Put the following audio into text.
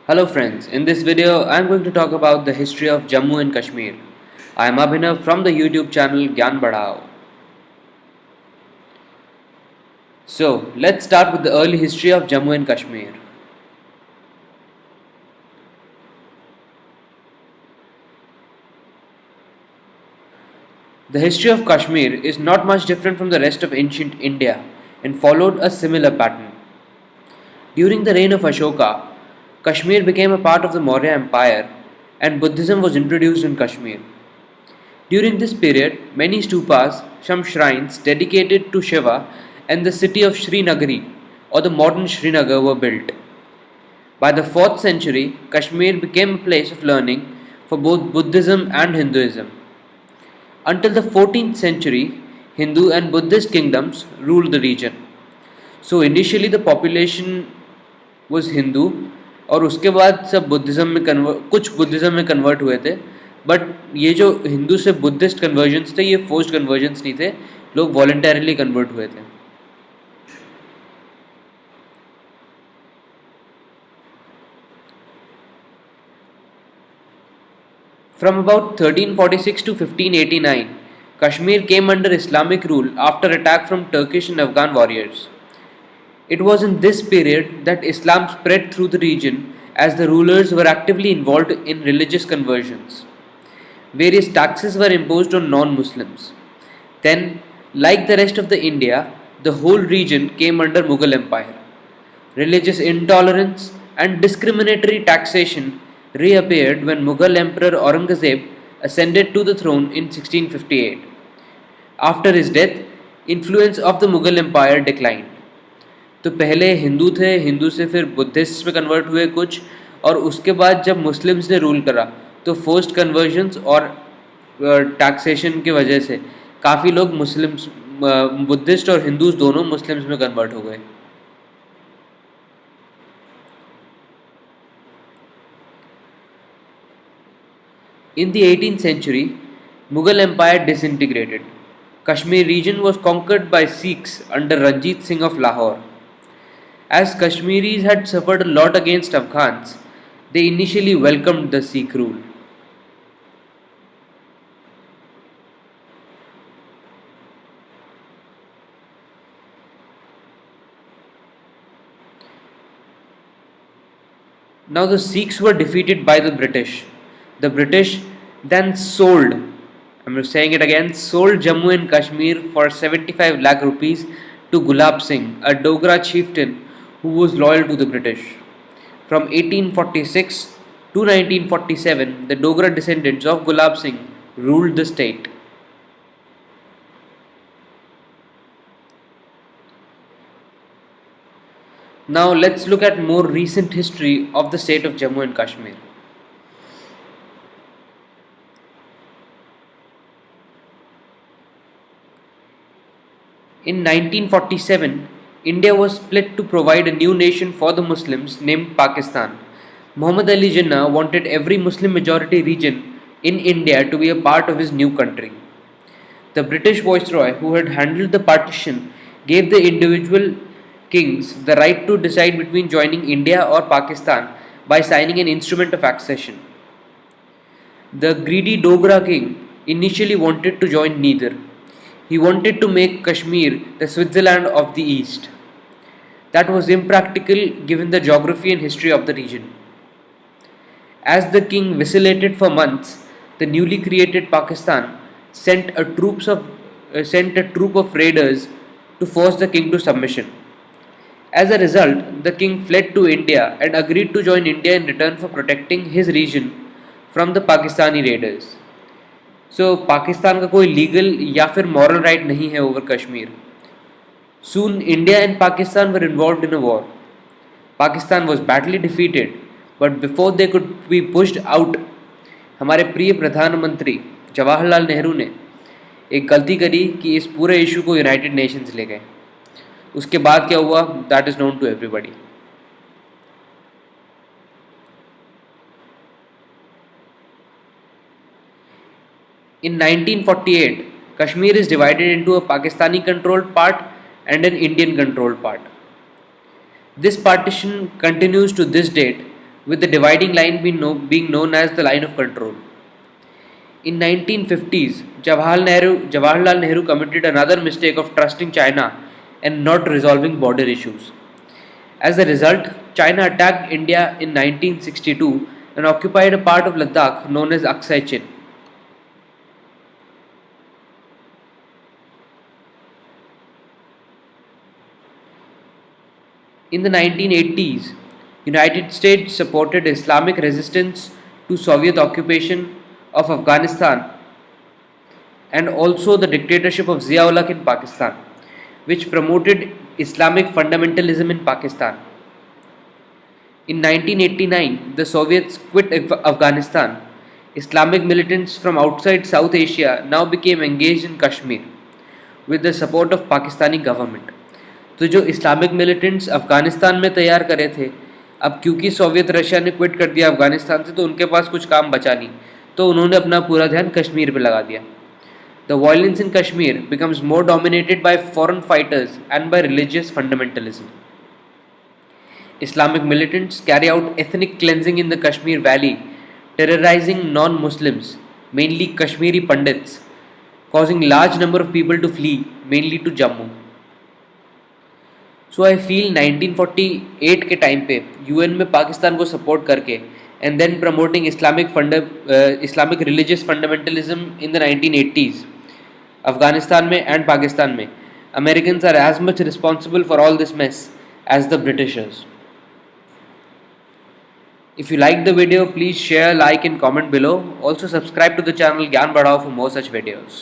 Hello friends, in this video I am going to talk about the history of Jammu and Kashmir. I am Abhinav from the YouTube channel Gyan Badhao. So let's start with the early history of Jammu and Kashmir. The history of Kashmir is not much different from the rest of ancient India and followed a similar pattern. During the reign of Ashoka, Kashmir became a part of the Maurya Empire and Buddhism was introduced in Kashmir. During this period, many stupas, some shrines dedicated to Shiva, and the city of Srinagar or the modern Srinagar were built. By the 4th century, Kashmir became a place of learning for both Buddhism and Hinduism. Until the 14th century, Hindu and Buddhist kingdoms ruled the region. So initially the population was Hindu और उसके बाद सब Buddhism में कुछ Buddhism में convert हुए थे. But ये जो हिंदू से बुद्धिस्ट कन्वर्जन्स थे ये फोर्स्ड कन्वर्जन्स नहीं थे, लोग वॉलंटरली कन्वर्ट हुए थे. From about 1346 to 1589, Kashmir came under Islamic rule after attack from Turkish and Afghan warriors. It was in this period that Islam spread through the region as the rulers were actively involved in religious conversions. Various taxes were imposed on non-Muslims. Then, like the rest of the India, the whole region came under Mughal Empire. Religious intolerance and discriminatory taxation reappeared when Mughal Emperor Aurangzeb ascended to the throne in 1658. After his death, influence of the Mughal Empire declined. तो पहले हिंदू थे, हिंदू से फिर Buddhist में convert हुए कुछ, और उसके बाद जब मुस्लिम्स ने रूल करा तो फोर्स्ड कन्वर्जन्स और टैक्सेशन की वजह से काफ़ी लोग मुस्लिम्स बुद्धिस्ट और हिंदूज दोनों मुस्लिम्स में कन्वर्ट हो गए. In the 18th century, Mughal Empire disintegrated. Kashmir region was conquered by Sikhs under Ranjit Singh of Lahore. As Kashmiris had suffered a lot against Afghans, they initially welcomed the Sikh rule. Now the Sikhs were defeated by the British. The British then sold, I'm saying it again, sold Jammu and Kashmir for 75 lakh rupees to Gulab Singh, a Dogra chieftain who was loyal to the British. From 1846 to 1947, the Dogra descendants of Gulab Singh ruled the state. Now let's look at more recent history of the state of Jammu and Kashmir. In 1947, India was split to provide a new nation for the Muslims named Pakistan. Muhammad Ali Jinnah wanted every Muslim majority region in India to be a part of his new country. The British Viceroy, who had handled the partition, gave the individual kings the right to decide between joining India or Pakistan by signing an instrument of accession. The greedy Dogra king initially wanted to join neither. He wanted to make Kashmir the Switzerland of the East. That was impractical given the geography and history of the region. As the king vacillated for months, the newly created Pakistan sent sent a troop of raiders to force the king to submission. As a result, the king fled to India and agreed to join India in return for protecting his region from the Pakistani raiders. सो पाकिस्तान का कोई legal या फिर moral right नहीं है over Kashmir. Soon India and Pakistan were involved in a war. Pakistan was badly defeated, but before they could be pushed out, हमारे प्रिय प्रधानमंत्री जवाहरलाल नेहरू ने एक गलती करी कि इस पूरे इशू को यूनाइटेड नेशंस ले गए. उसके बाद क्या हुआ, that is known to everybody. In 1948, Kashmir is divided into a Pakistani controlled part and an Indian controlled part. This partition continues to this date with the dividing line being known as the line of control. In 1950s, Jawaharlal Nehru committed another mistake of trusting China and not resolving border issues. As a result, China attacked India in 1962 and occupied a part of Ladakh known as Aksai Chin. In the 1980s, United States supported Islamic resistance to Soviet occupation of Afghanistan and also the dictatorship of Zia-ul-Haq in Pakistan, which promoted Islamic fundamentalism in Pakistan. In 1989, the Soviets quit Afghanistan. Islamic militants from outside South Asia now became engaged in Kashmir with the support of Pakistani government. तो जो Islamic militants Afghanistan में तैयार करे थे, अब क्योंकि Soviet Russia ने quit कर दिया अफ़गानिस्तान से, तो उनके पास कुछ काम बचा नहीं, तो उन्होंने अपना पूरा ध्यान कश्मीर पे लगा दिया. The violence in Kashmir becomes more dominated by foreign fighters and by religious fundamentalism. Islamic militants carry out ethnic cleansing in the Kashmir Valley, terrorizing non-Muslims, mainly Kashmiri Pandits, causing large number of people to flee, mainly to Jammu. So I feel 1948 के time पे UN में पाकिस्तान को support करके and then promoting Islamic religious fundamentalism in the 1980s Afghanistan में and Pakistan में Americans are as much responsible for all this mess as the Britishers. If you like the video, please share, like and comment below. Also subscribe to the channel Gyan Badhao for more such videos.